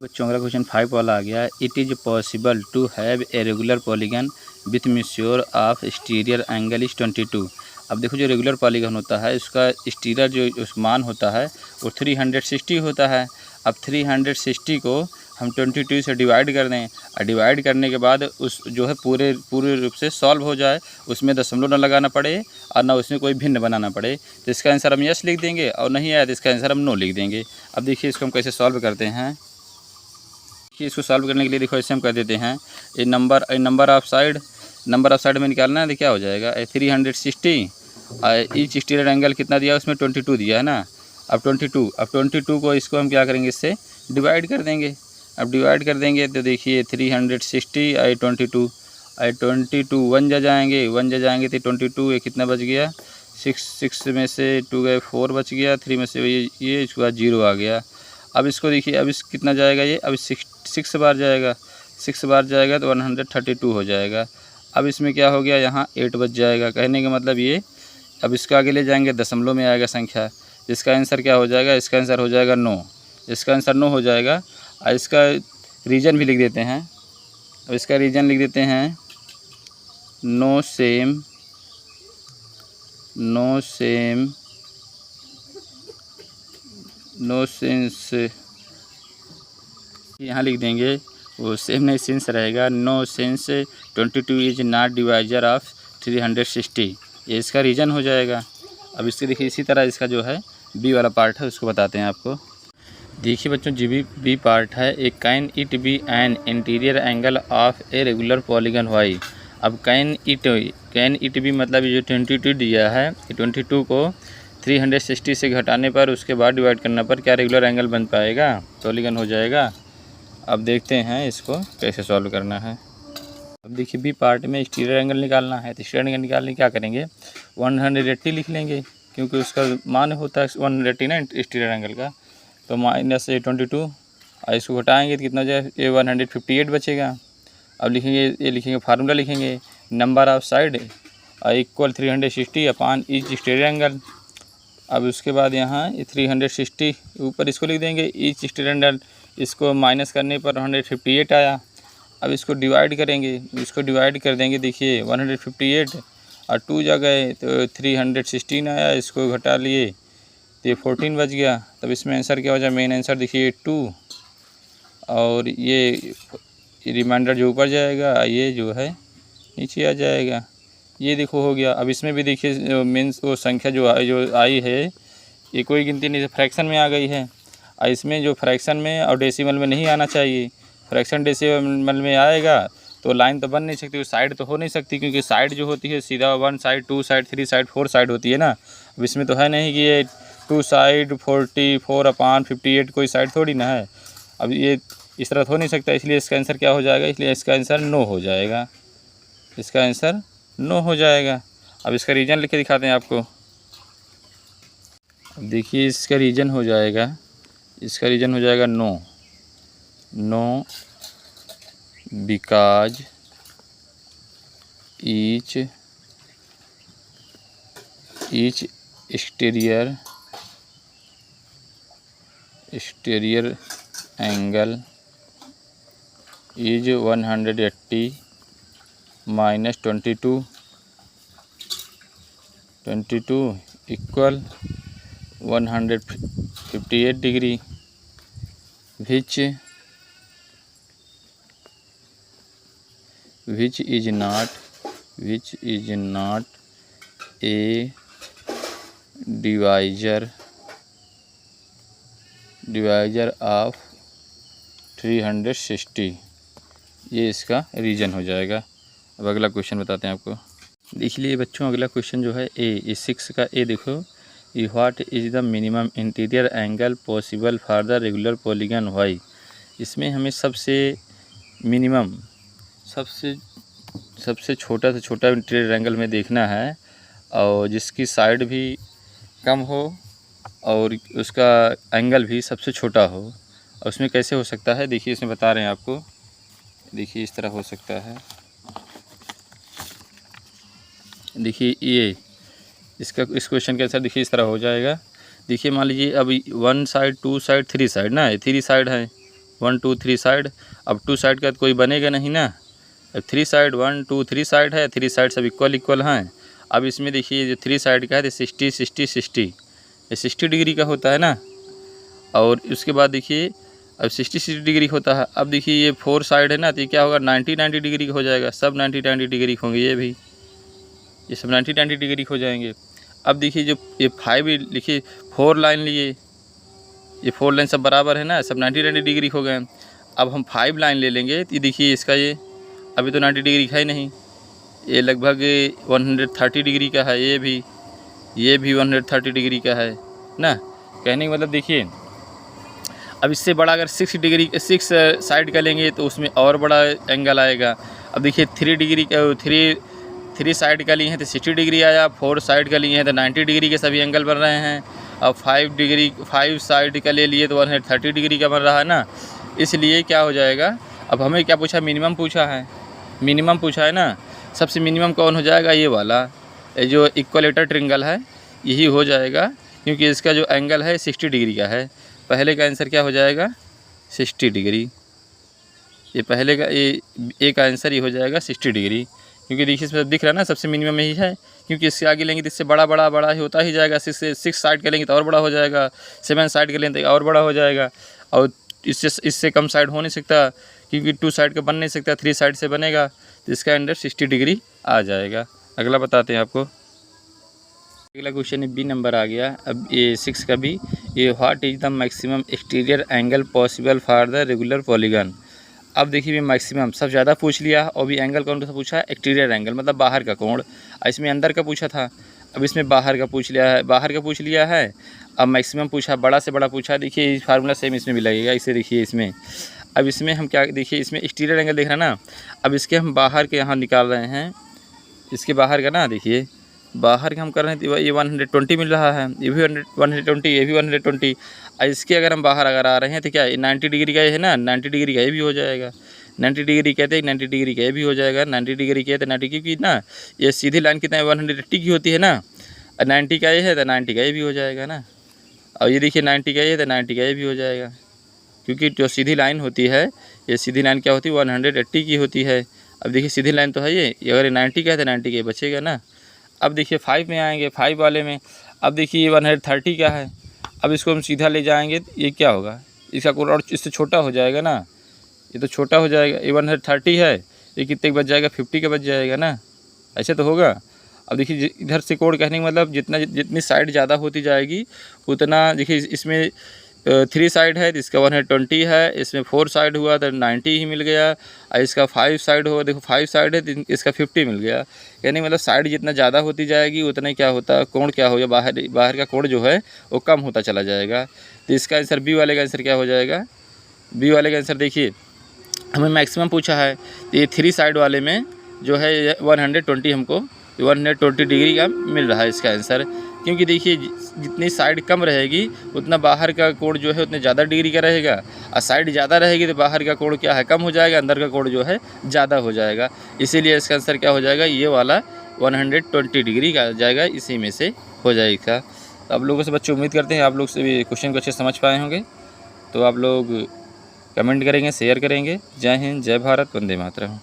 बच्चों अगला क्वेश्चन 5 वाला आ गया है। It is possible to have a regular polygon with measure of exterior angle is 22। अब देखो जो रेगुलर पॉलीगन होता है उसका एक्सटीरियर जो मान होता है वो 360 होता है। अब 360 को हम 22 से डिवाइड कर दें और डिवाइड करने के बाद उस जो है पूरे रूप से सॉल्व हो जाए, उसमें दशमलव न लगाना पड़े और ना उसमें कोई भिन्न बनाना पड़े, तो इसका आंसर हम यस लिख देंगे और नहीं आया तो इसका आंसर हम नो लिख देंगे। अब देखिए इसको हम कैसे सॉल्व करते हैं कि इसको सॉल्व करने के लिए देखो ऐसे हम कर देते हैं ए नंबर ऑफ साइड में निकालना है तो क्या हो जाएगा 360 ईच एक्सटीरियर एंगल कितना दिया उसमें 22 दिया है ना। अब 22 को इसको हम क्या करेंगे इससे डिवाइड कर देंगे। अब डिवाइड कर देंगे तो देखिए 360 आई 22 वन जा जाएंगे तो 22 ये कितना बच गया 6 में से 2 गए 4 बच गया, 3 में से ये इसके बाद 0 आ गया। अब इसको देखिए अब इस कितना जाएगा ये अब 6 बार जाएगा तो 132 हो जाएगा। अब इसमें क्या हो गया यहाँ 8 बच जाएगा। कहने का मतलब ये अब इसका आगे ले जाएंगे दशमलव में आएगा संख्या, इसका आंसर क्या हो जाएगा, इसका आंसर हो जाएगा 9। इसका आंसर 9 हो जाएगा। और इसका रीजन भी लिख देते हैं। अब इसका रीजन लिख देते हैं नो सेंस, यहाँ लिख देंगे वो सेम नहीं सेंस रहेगा। No sense 22 is not divisor of 360, ये इसका रीजन हो जाएगा। अब इसके देखिए इसी तरह इसका जो है बी वाला पार्ट है उसको बताते हैं आपको। देखिए बच्चों जी बी पार्ट है A can it be an interior angle of a regular polygon why. अब कैन इट बी मतलब ये जो 22 दिया है 22 को 360 से घटाने पर उसके बाद डिवाइड करने पर क्या रेगुलर एंगल बन पाएगा, पॉलीगन हो जाएगा। अब देखते हैं इसको कैसे सॉल्व करना है। अब देखिए बी पार्ट में एक्सटीरियर एंगल निकालना है तो एक्सटीरियर एंगल निकालने क्या करेंगे 180 लिख लेंगे क्योंकि उसका मान होता है 180 ना एक्सटीरियर एंगल का। तो माइनस 22 और इसको घटाएंगे तो कितना हो जाए ये 158 बचेगा। अब लिखेंगे ये लिखेंगे फार्मूला लिखेंगे number of side equal 360 upon each exterior angle. अब उसके बाद यहाँ 360 ऊपर इसको लिख देंगे ईच एक्सटीरियर एंगल, इसको माइनस करने पर 158 आया। अब इसको डिवाइड करेंगे, इसको डिवाइड कर देंगे देखिए 158 और 2 जा गए तो 316 आया, इसको घटा लिए तो ये 14 बच गया। तब इसमें आंसर क्या हो जाए, मेन आंसर देखिए 2 और ये रिमाइंडर जो ऊपर जाएगा ये जो है नीचे आ जाएगा। ये देखो हो गया। अब इसमें भी देखिए मीन्स वो संख्या जो आई है ये कोई गिनती नहीं, फ्रैक्शन में आ गई है। और इसमें जो फ्रैक्शन में और डेसिमल में नहीं आना चाहिए, फ्रैक्शन डेसिमल में आएगा तो लाइन तो बन नहीं सकती, साइड तो हो नहीं सकती क्योंकि साइड जो होती है सीधा 1 साइड 2 साइड 3 साइड 4 साइड होती है ना। अब इसमें तो है नहीं कि ये 2 साइड 44 अपॉन 58 कोई साइड थोड़ी ना है। अब ये इस तरह हो नहीं सकता, इसलिए इसका आंसर क्या हो जाएगा, इसलिए इसका आंसर नो हो जाएगा। इसका आंसर नो हो जाएगा। अब इसका रीजन लिख के दिखाते हैं आपको। अब देखिए इसका रीजन हो जाएगा no because each exterior angle is 180 minus 22 equal 158 degree which is not a divisor of 360, ये इसका रीजन हो जाएगा। अब अगला क्वेश्चन बताते हैं आपको। देख लिए बच्चों अगला क्वेश्चन जो है ए 6 का ए देखो what is the minimum interior angle possible for the regular polygon Y. इसमें हमें सबसे मिनिमम सबसे छोटा से छोटा इंटीरियर एंगल में देखना है और जिसकी साइड भी कम हो और उसका एंगल भी सबसे छोटा हो। और उसमें कैसे हो सकता है देखिए इसमें बता रहे हैं आपको। देखिए इस तरह हो सकता है, देखिए ये इस क्वेश्चन के आंसर देखिए इस तरह हो जाएगा। देखिए मान लीजिए अब 1 साइड 2 साइड 3 साइड ना, 3 साइड है 1 2 3 साइड। अब 2 साइड का तो कोई बनेगा नहीं ना। अब 3 साइड 1 2 3 साइड है, 3 साइड सब इक्वल हैं। अब इसमें देखिए जो 3 साइड का है तो 60 60 60, ये 60 डिग्री का होता है ना। और उसके बाद देखिए अब 60 60 डिग्री होता है। अब देखिए ये 4 साइड है ना, तो ये क्या होगा 90 90 डिग्री का हो जाएगा। सब 90 90 डिग्री होंगे, ये सब 90 90 डिग्री हो जाएंगे। अब देखिए जो ये 5 लिखिए 4 लाइन लिए, ये 4 लाइन सब बराबर है ना, सब 90 90 डिग्री हो गए। अब हम 5 लाइन ले लेंगे तो ये देखिए इसका ये अभी तो 90 डिग्री है ही नहीं, ये लगभग 130 डिग्री का है। ये भी 130 डिग्री का है ना। कहने का मतलब देखिए अब इससे बड़ा अगर 6 साइड का लेंगे तो उसमें और बड़ा एंगल आएगा। अब देखिए 3 साइड का लिए हैं तो 60 डिग्री आया, 4 साइड का लिए हैं तो 90 डिग्री के सभी एंगल बन रहे हैं। अब 5 साइड का ले लिए तो 130 डिग्री का बन रहा है ना। इसलिए क्या हो जाएगा, अब हमें क्या पूछा, मिनिमम पूछा है ना। सबसे मिनिमम कौन हो जाएगा, ये वाला, ये जो इक्वलेटर ट्रिंगल है यही हो जाएगा, क्योंकि इसका जो एंगल है 60 डिग्री का है। पहले का आंसर क्या हो जाएगा 60 डिग्री। ये पहले का ए का आंसर ही हो जाएगा 60 डिग्री, क्योंकि देखिए इसमें दिख रहा है ना सबसे मिनिमम यही है। क्योंकि इससे आगे लेंगे तो इससे बड़ा ही होता ही जाएगा। 6 साइड का लेंगे तो और बड़ा हो जाएगा, 7 साइड का लेंगे तो और बड़ा हो जाएगा। और इससे कम साइड हो नहीं सकता, क्योंकि 2 साइड का बन नहीं सकता, 3 साइड से बनेगा, तो इसका अंदर 60 डिग्री आ जाएगा। अगला बताते हैं आपको। अगला क्वेश्चन बी नंबर आ गया। अब ये 6 का भी, ये what is the maximum exterior angle possible for the regular polygon. अब देखिए मैक्सिमम सब ज़्यादा पूछ लिया, और भी एंगल कौन सा पूछा, एक्सटीरियर एंगल मतलब बाहर का कोण। इसमें अंदर का पूछा था, अब इसमें बाहर का पूछ लिया है। अब मैक्सिमम पूछा, बड़ा से बड़ा पूछा। देखिए फार्मूला सेम इसमें भी लगेगा, इसे देखिए इसमें। अब इसमें हम क्या देखिए, इसमें एक्सटीरियर एंगल देख रहे हैं ना। अब इसके हम बाहर के यहाँ निकाल रहे हैं, इसके बाहर का ना, देखिए बाहर के हम कर रहे हैं तो ये 120 मिल रहा है, ये भी 120, ये भी 120। इसके अगर हम बाहर आ रहे हैं तो क्या 90 डिग्री का ये है ना, 90 डिग्री का ये भी हो जाएगा। 90 डिग्री कहते हैं 90 डिग्री का ये भी हो जाएगा। 90 डिग्री कहते हैं 90 की ना, ये सीधी लाइन कितना 180 की होती है ना, 90 का ये है तो 90 का ये भी हो जाएगा ना। और ये देखिए 90 का ये है तो 90 का ये भी हो जाएगा, क्योंकि जो सीधी लाइन होती है, ये सीधी लाइन क्या होती है 180 की होती है। अब देखिए सीधी लाइन तो है ये, अगर ये 90 का है तो 90 का बचेगा ना। अब देखिए 5 में आएंगे, 5 वाले में। अब देखिए ये 130 का है, अब इसको हम सीधा ले जाएंगे तो ये क्या होगा, इसका कोण और इससे छोटा हो जाएगा ना, ये तो छोटा हो जाएगा। ये 130 है, ये कितने का बच जाएगा 50 का बच जाएगा ना, ऐसे तो होगा। अब देखिए इधर से कोण कहने का मतलब जितनी साइड ज़्यादा होती जाएगी उतना, देखिए इसमें 3 साइड है तो इसका 120 है, इसमें 4 साइड हुआ तो 90 ही मिल गया। और इसका 5 साइड हुआ, देखो 5 साइड है तो इसका 50 मिल गया। यानी मतलब साइड जितना ज़्यादा होती जाएगी उतना क्या होता, कोण क्या हो जाए, बाहर का कोण जो है वो कम होता चला जाएगा। तो इसका आंसर बी वाले का आंसर क्या हो जाएगा, बी वाले का आंसर देखिए हमें मैक्सिमम पूछा है तो ये 3 साइड वाले में जो है 120 हमको 120 डिग्री का मिल रहा है इसका आंसर। क्योंकि देखिए जितनी साइड कम रहेगी उतना बाहर का कोण जो है उतने ज़्यादा डिग्री का रहेगा, और साइड ज़्यादा रहेगी तो बाहर का कोण क्या है कम हो जाएगा, अंदर का कोण जो है ज़्यादा हो जाएगा। इसीलिए इसका आंसर क्या हो जाएगा, ये वाला 120 डिग्री का आ जाएगा, इसी में से हो जाएगा। तो आप लोगों से बच्चे उम्मीद करते हैं आप लोग से भी क्वेश्चन को अच्छे समझ पाए होंगे। तो आप लोग कमेंट करेंगे, शेयर करेंगे। जय हिंद, जय भारत, वंदे मातरम।